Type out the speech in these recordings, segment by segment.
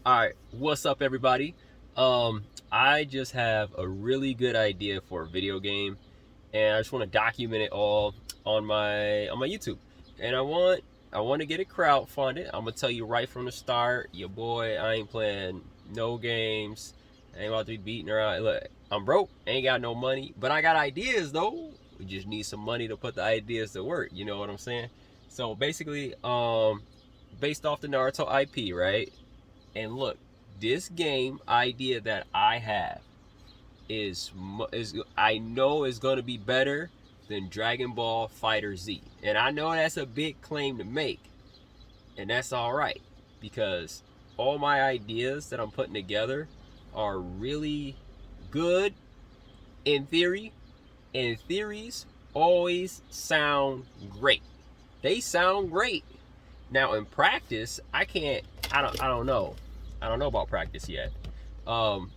All right, what's up, everybody? I just have a really good idea for a video game, and I just want to document it all on my YouTube. And I want to get it crowdfunded. I'm gonna tell you right from the start, your boy, I ain't playing no games. I ain't about to be beating around. Look, I'm broke, ain't got no money, but I got ideas though. We just need some money to put the ideas to work. You know what I'm saying? So basically, based off the Naruto IP, right? And look, this game idea that I have is I know is going to be better than Dragon Ball Fighter Z. And I know that's a big claim to make, and that's all right because all my ideas that I'm putting together are really good in theory, and theories always sound great. They sound great. Now in practice, I don't know. I don't know about practice yet. Um,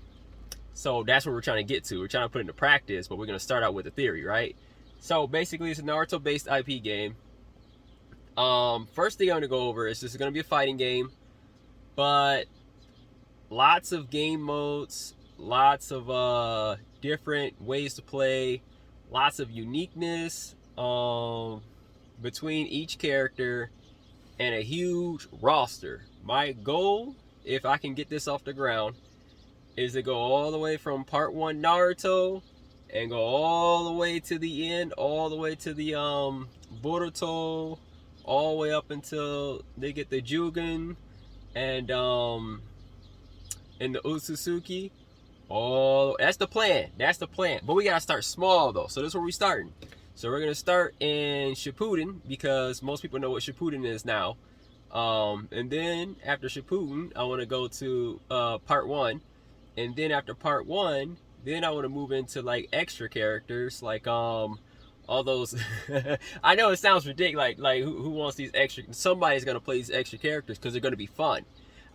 so that's what we're trying to get to. We're trying to put it into practice, but we're gonna start out with the theory, right? So basically, it's a Naruto-based IP game. First thing I'm gonna go over is this is gonna be a fighting game, but lots of game modes, lots of different ways to play, lots of uniqueness between each character, and a huge roster. My goal, if I can get this off the ground, is to go all the way from part one Naruto and go all the way to the end, all the way to the Boruto, all the way up until they get the Jugen and the Utsutsuki. Oh, that's the plan. That's the plan. But we gotta start small though. So this is where we starting. So we're gonna start in Shippuden because most people know what Shippuden is now. And then after Shippuden, I want to go to part one, and then after part one, then I want to move into like extra characters, like all those. I know it sounds ridiculous, like who wants these extra? Somebody's gonna play these extra characters because they're gonna be fun.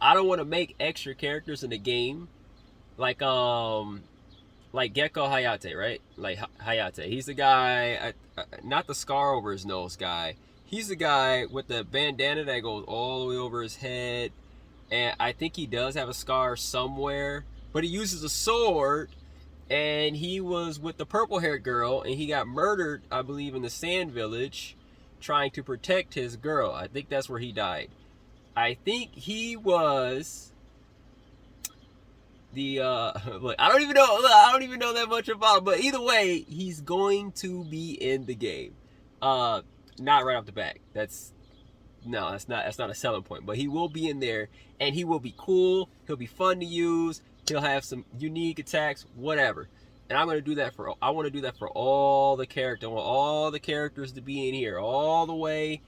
I don't want to make extra characters in the game like like Gecko Hayate, right? Like Hayate. He's the guy, not the scar over his nose guy. He's the guy with the bandana that goes all the way over his head. And I think he does have a scar somewhere. But he uses a sword. And he was with the purple haired girl. And he got murdered, I believe, in the Sand Village. Trying to protect his girl. I think that's where he died. I think he was the look, I don't even know that much about him, but either way, he's going to be in the game. Not right off the bat. That's not a selling point, but he will be in there, and he will be cool. He'll be fun to use. He'll have some unique attacks, whatever. And I want to do that for all the characters. I want all the characters to be in here, all the way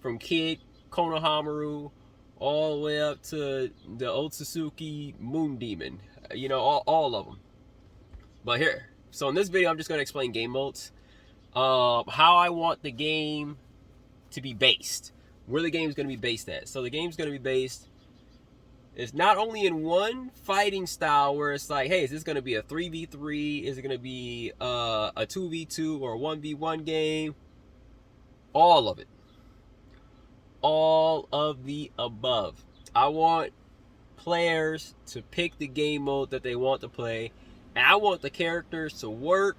from Kid Konohamaru all the way up to the Otsutsuki Moon Demon. You know, all of them. But here, so in this video, I'm just going to explain game modes. How I want the game to be based. Where the game's going to be based at. So the game's going to be based, it's not only in one fighting style where it's like, hey, is this going to be a 3v3? Is it going to be a 2v2 or a 1v1 game? All of it. All of the above. I want players to pick the game mode that they want to play, and I want the characters to work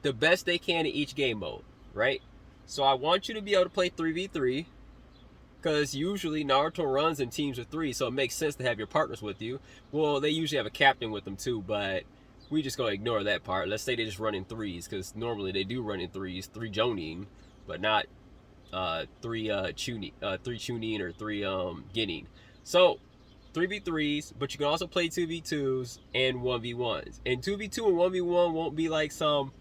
the best they can in each game mode, right? So I want you to be able to play 3v3 because usually Naruto runs in teams of 3, so it makes sense to have your partners with you. Well, they usually have a captain with them too, but we just gonna ignore that part. Let's say they just run in 3s because normally they do run in 3s, 3 Jonin, but not 3 Chunin or 3 Ginning. So 3v3s, but you can also play 2v2s and 1v1s. And 2v2 and 1v1 won't be like some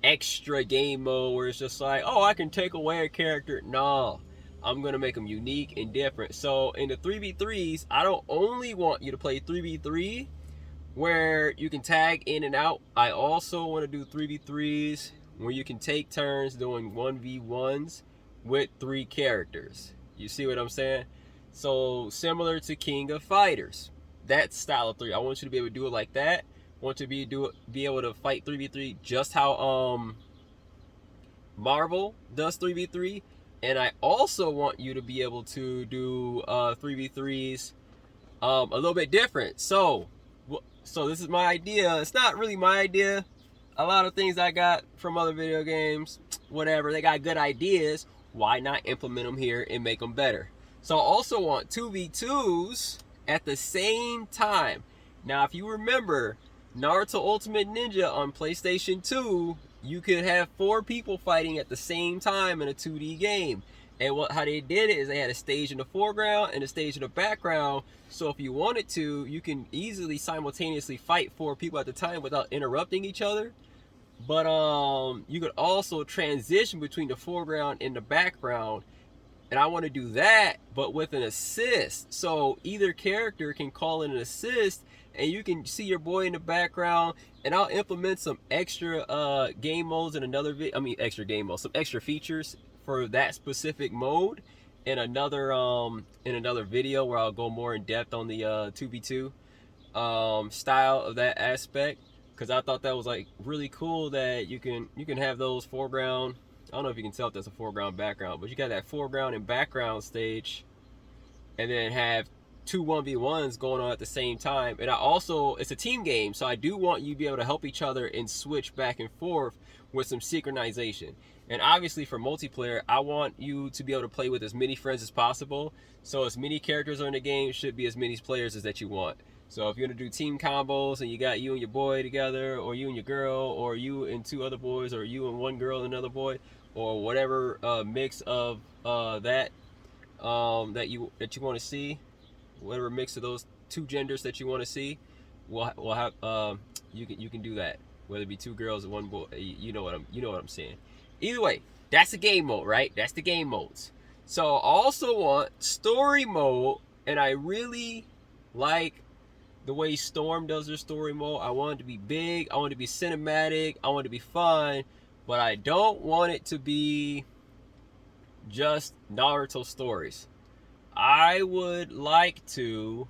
extra game mode where it's just like, oh, I can take away a character. No, I'm gonna make them unique and different. So in the 3v3s, I don't only want you to play 3v3 where you can tag in and out. I also want to do 3v3s where you can take turns doing 1v1s with 3 characters. You see what I'm saying? So similar to King of Fighters, that style of 3. I want you to be able to do it like that. I want you to be able to fight 3v3 just how Marvel does 3v3, And I also want you to be able to do 3v3s a little bit different. So this is my idea. It's not really my idea. A lot of things I got from other video games, whatever, they got good ideas. Why not implement them here and make them better? So I also want 2v2s at the same time. Now, if you remember Naruto Ultimate Ninja on PlayStation 2, you could have 4 people fighting at the same time in a 2D game. And how they did it is they had a stage in the foreground and a stage in the background. So if you wanted to, you can easily simultaneously fight 4 people at the time without interrupting each other. But you could also transition between the foreground and the background. And I want to do that, but with an assist. So either character can call in an assist, and you can see your boy in the background. And I'll implement some extra game modes in another video. I mean, extra game modes, some extra features for that specific mode in another video where I'll go more in depth on the 2v2 style of that aspect, because I thought that was like really cool that you can have those foreground. I don't know if you can tell if that's a foreground background, but you got that foreground and background stage, and then have 2 1v1s going on at the same time. And I also, it's a team game, so I do want you to be able to help each other and switch back and forth with some synchronization. And obviously for multiplayer, I want you to be able to play with as many friends as possible. So as many characters are in the game, should be as many players as that you want. So if you're gonna do team combos and you got you and your boy together, or you and your girl, or you and 2 other boys, or you and 1 girl and another boy, or whatever mix of that you want to see, whatever mix of those 2 genders that you want to see, we'll have you can do that, whether it be 2 girls or 1 boy. You know what I'm saying. Either way, that's the game mode, right? That's the game modes. So I also want story mode, and I really like the way Storm does their story mode. I want it to be big, I want it to be cinematic, I want it to be fun, but I don't want it to be just Naruto stories. I would like to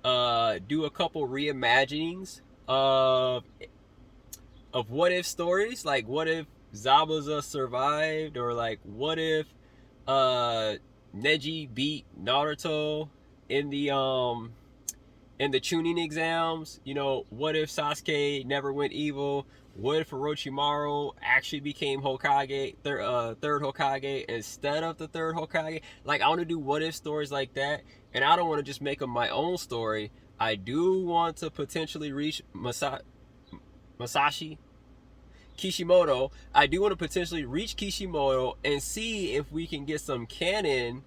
do a couple reimaginings of what if stories, like what if Zabuza survived, or like what if Neji beat Naruto in the Chunin exams. You know, what if Sasuke never went evil? What if Orochimaru actually became Hokage, third Hokage instead of the 3rd Hokage? Like, I want to do what if stories like that, and I don't want to just make them my own story. I do want to potentially reach Masashi Kishimoto. I do want to potentially reach Kishimoto and see if we can get some canon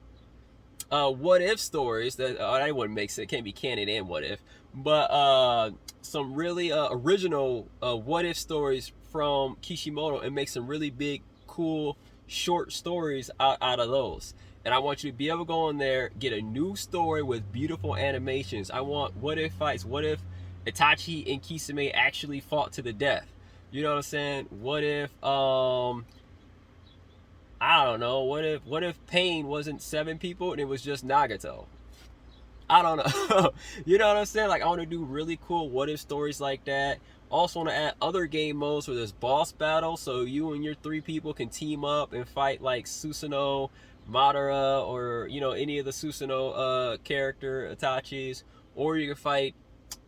what if stories that wouldn't make sense. It can't be canon and what if, but some really original what if stories from Kishimoto, and make some really big, cool, short stories out of those. And I want you to be able to go in there, get a new story with beautiful animations. I want what if fights. What if Itachi and Kisame actually fought to the death? You know what I'm saying? What if I don't know, what if Pain wasn't 7 people and it was just Nagato? I don't know. You know what I'm saying? Like, I want to do really cool what if stories like that. Also want to add other game modes where there's boss battles, so you and your 3 people can team up and fight like Susanoo, Madara, or you know, any of the Susanoo character Itachis. Or you can fight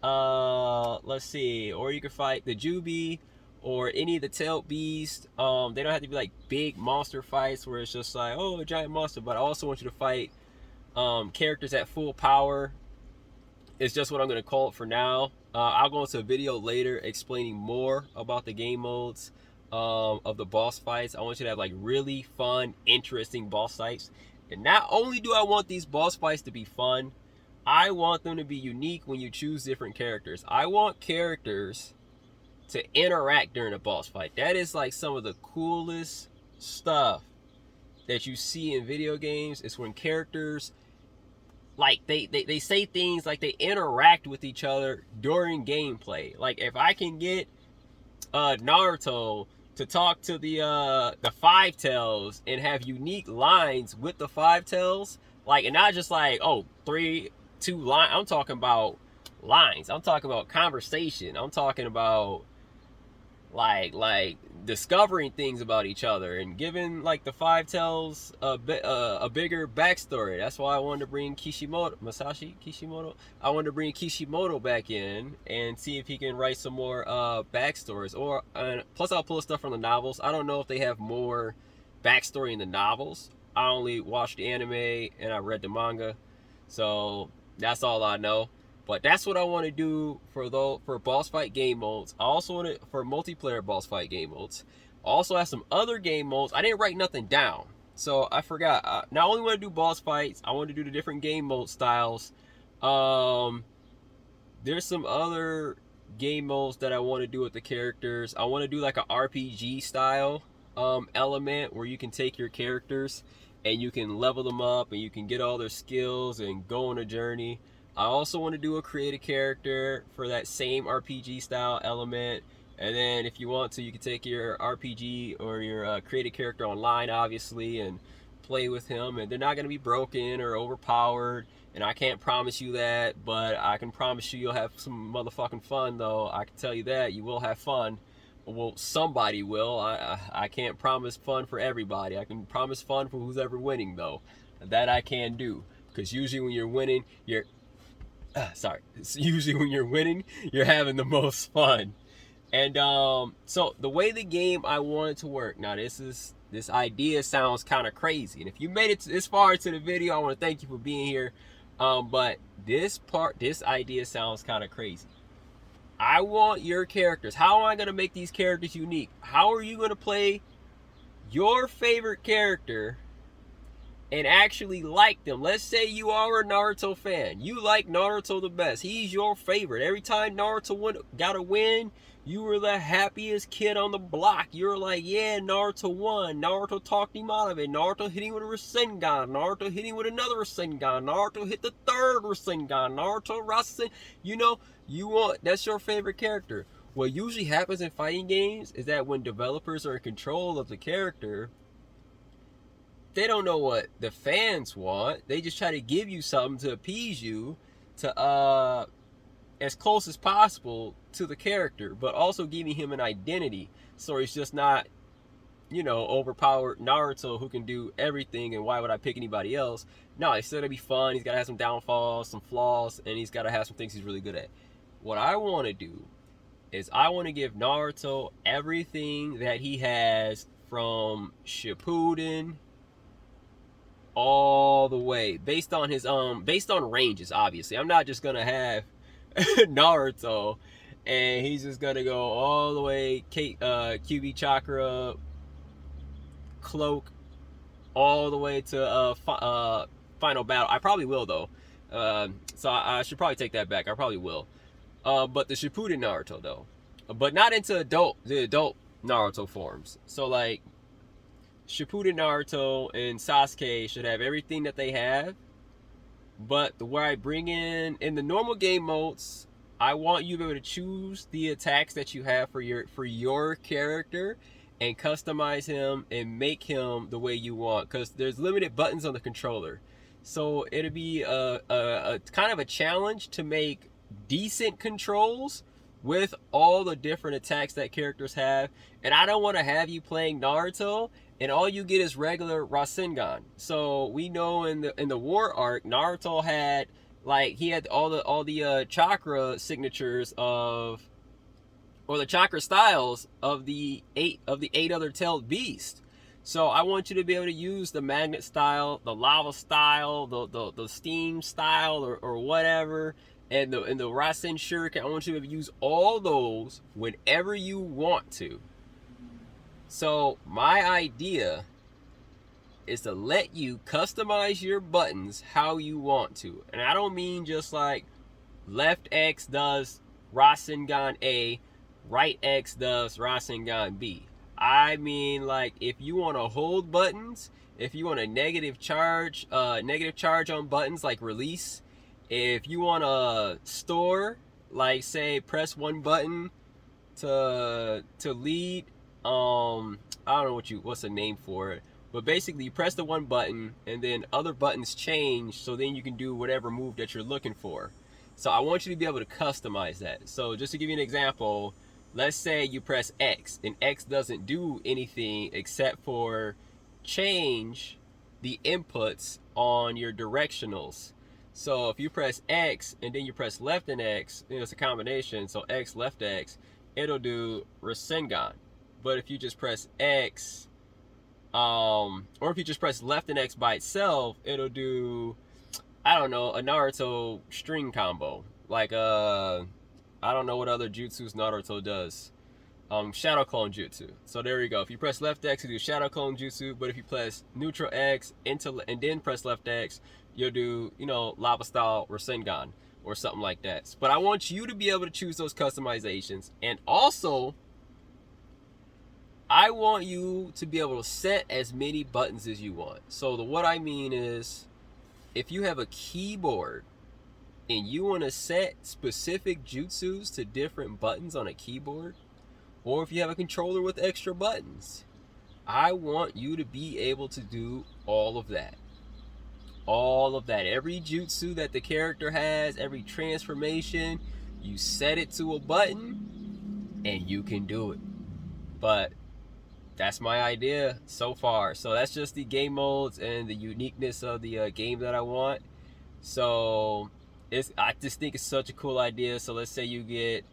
let's see, or you can fight the Jubi, or any of the tailed beasts. They don't have to be like big monster fights where it's just like, oh, a giant monster. But I also want you to fight characters at full power. It's just what I'm going to call it for now. I'll go into a video later explaining more about the game modes of the boss fights. I want you to have like really fun, interesting boss fights. And not only do I want these boss fights to be fun, I want them to be unique when you choose different characters. I want characters to interact during a boss fight. That is like some of the coolest stuff that you see in video games. Is when characters, like, they say things, like they interact with each other during gameplay. Like, if I can get Naruto to talk to the 5 tails and have unique lines with the 5 tails, like, and not just like, oh, 2 lines. I'm talking about lines. I'm talking about conversation. I'm talking about like discovering things about each other and giving like the Five Tails a bigger backstory. That's why I wanted to bring Masashi Kishimoto. I wanted to bring Kishimoto back in and see if he can write some more backstories. Or plus, I'll pull stuff from the novels. I don't know if they have more backstory in the novels. I only watched the anime and I read the manga, so that's all I know. But that's what I want to do for boss fight game modes. I also want it for multiplayer boss fight game modes. I also have some other game modes. I didn't write nothing down, so I forgot. I not only want to do boss fights, I want to do the different game mode styles. There's some other game modes that I want to do with the characters. I want to do like an RPG style element where you can take your characters and you can level them up and you can get all their skills and go on a journey. I also want to do a create a character for that same RPG style element. And then if you want to, you can take your RPG or your create a character online, obviously, and play with him. And they're not going to be broken or overpowered. And I can't promise you that, but I can promise you you'll have some motherfucking fun, though. I can tell you that. You will have fun. Well, somebody will. I can't promise fun for everybody. I can promise fun for who's ever winning, though. That I can do. Because usually when you're winning, usually when you're winning, you're having the most fun. And so the way the game I want it to work. Now this idea sounds kind of crazy. And if you made it this far into the video, I want to thank you for being here. But this idea sounds kind of crazy. I want your characters. How am I going to make these characters unique? How are you going to play your favorite character and actually like them? Let's say you are a Naruto fan. You like Naruto the best. He's your favorite. Every time Naruto got a win, you were the happiest kid on the block. You were like, yeah, Naruto won. Naruto talked him out of it. Naruto hit him with a Rasengan. Naruto hit him with another Rasengan. Naruto hit the third Rasengan. Naruto Rasen. That's your favorite character. What usually happens in fighting games is that when developers are in control of the character, they don't know what the fans want. They just try to give you something to appease you, to as close as possible to the character, but also giving him an identity. So he's just not, overpowered Naruto who can do everything, and why would I pick anybody else? No, it's still gonna be fun. He's gotta have some downfalls, some flaws, and he's gotta have some things he's really good at. What I want to do is I want to give Naruto everything that he has from Shippuden all the way, based on ranges. Obviously, I'm not just gonna have Naruto and he's just gonna go all the way QB Chakra cloak all the way to final battle. I probably will, though, so I should probably take that back. I probably will, but the Shippuden Naruto, though, but not into the adult Naruto forms. So like Shippuden Naruto and Sasuke should have everything that they have, but where I bring in the normal game modes, I want you to be able to choose the attacks that you have for your character and customize him and make him the way you want, because there's limited buttons on the controller. So it'll be a kind of a challenge to make decent controls with all the different attacks that characters have. And I don't want to have you playing Naruto and all you get is regular Rasengan. So we know in the war arc, Naruto had all the chakra signatures or the chakra styles of the eight other tailed beasts. So I want you to be able to use the magnet style, the lava style, the steam style, or whatever, and the Rasen Shuriken. I want you to use all those whenever you want to. So my idea is to let you customize your buttons how you want to. And I don't mean just like left X does Rasengan A, right X does Rasengan B. I mean, like, if you want to hold buttons, if you want a negative charge on buttons like release, if you want to store, like say press one button to lead, I don't know what's the name for it, but basically you press the one button and then other buttons change, so then you can do whatever move that you're looking for. So I want you to be able to customize that. So just to give you an example, let's say you press X, and X doesn't do anything except for change the inputs on your directionals. So if you press X and then you press left and X, it's a combination. So X, left X, it'll do Rasengan. But if you just press X, or if you just press left and X by itself, it'll do, I don't know, a Naruto string combo. Like, I don't know what other jutsus Naruto does. Shadow Clone Jutsu. So there you go. If you press left X, you do Shadow Clone Jutsu. But if you press neutral X and then press left X, you'll do, Lava Style Rasengan or something like that. But I want you to be able to choose those customizations. And also, I want you to be able to set as many buttons as you want. So what I mean is, if you have a keyboard and you want to set specific jutsus to different buttons on a keyboard, or if you have a controller with extra buttons, I want you to be able to do all of that. All of that. Every jutsu that the character has, every transformation, you set it to a button and you can do it. But that's my idea so far. So that's just the modes and the uniqueness of the game that I want. So I just think it's such a cool idea. So let's say you get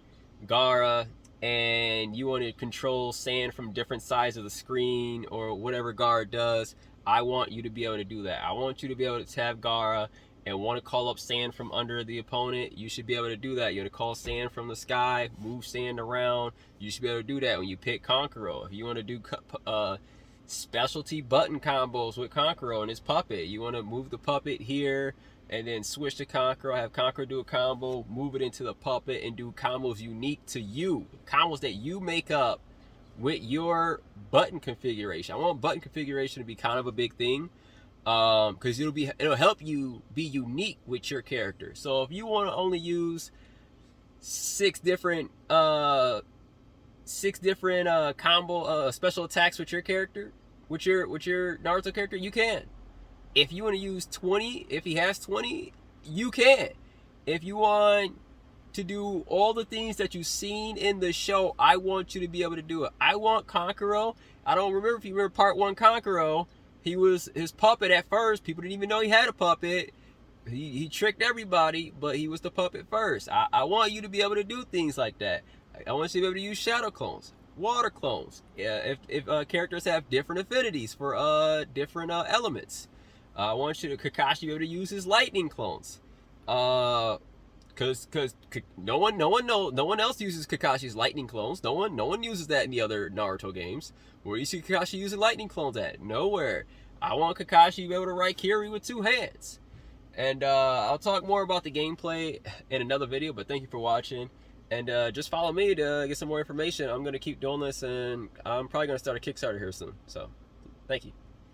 Gaara and you want to control sand from different sides of the screen or whatever Gaara does. I want you to be able to do that. I want you to be able to tab Gaara and want to call up sand from under the opponent. You should be able to do that. You want to call sand from the sky, move sand around. You should be able to do that when you pick Kankuro. If you want to do specialty button combos with Kankuro and his puppet, you want to move the puppet here and then switch to Kankuro, have Kankuro do a combo, move it into the puppet, and do combos unique to you. Combos that you make up with your button configuration. I want button configuration to be kind of a big thing, because it'll help you be unique with your character. So if you want to only use six different combo special attacks with your character, with your Naruto character, you can. If you want to use 20, if he has 20, you can. If you want to do all the things that you've seen in the show, I want you to be able to do it. I want Kankuro. I don't remember if you remember part 1 Kankuro. He was his puppet at first. People didn't even know he had a puppet. He tricked everybody, but he was the puppet first. I want you to be able to do things like that. I want you to be able to use shadow clones, water clones. Yeah, if characters have different affinities for different elements. I want you to Kakashi be able to use his lightning clones. Cause no one else uses Kakashi's lightning clones. No one uses that in the other Naruto games. Where you see Kakashi using lightning clones at? Nowhere. I want Kakashi to be able to write Kiri with 2 hands. And I'll talk more about the gameplay in another video, but thank you for watching. And just follow me to get some more information. I'm going to keep doing this, and I'm probably going to start a Kickstarter here soon. So, thank you.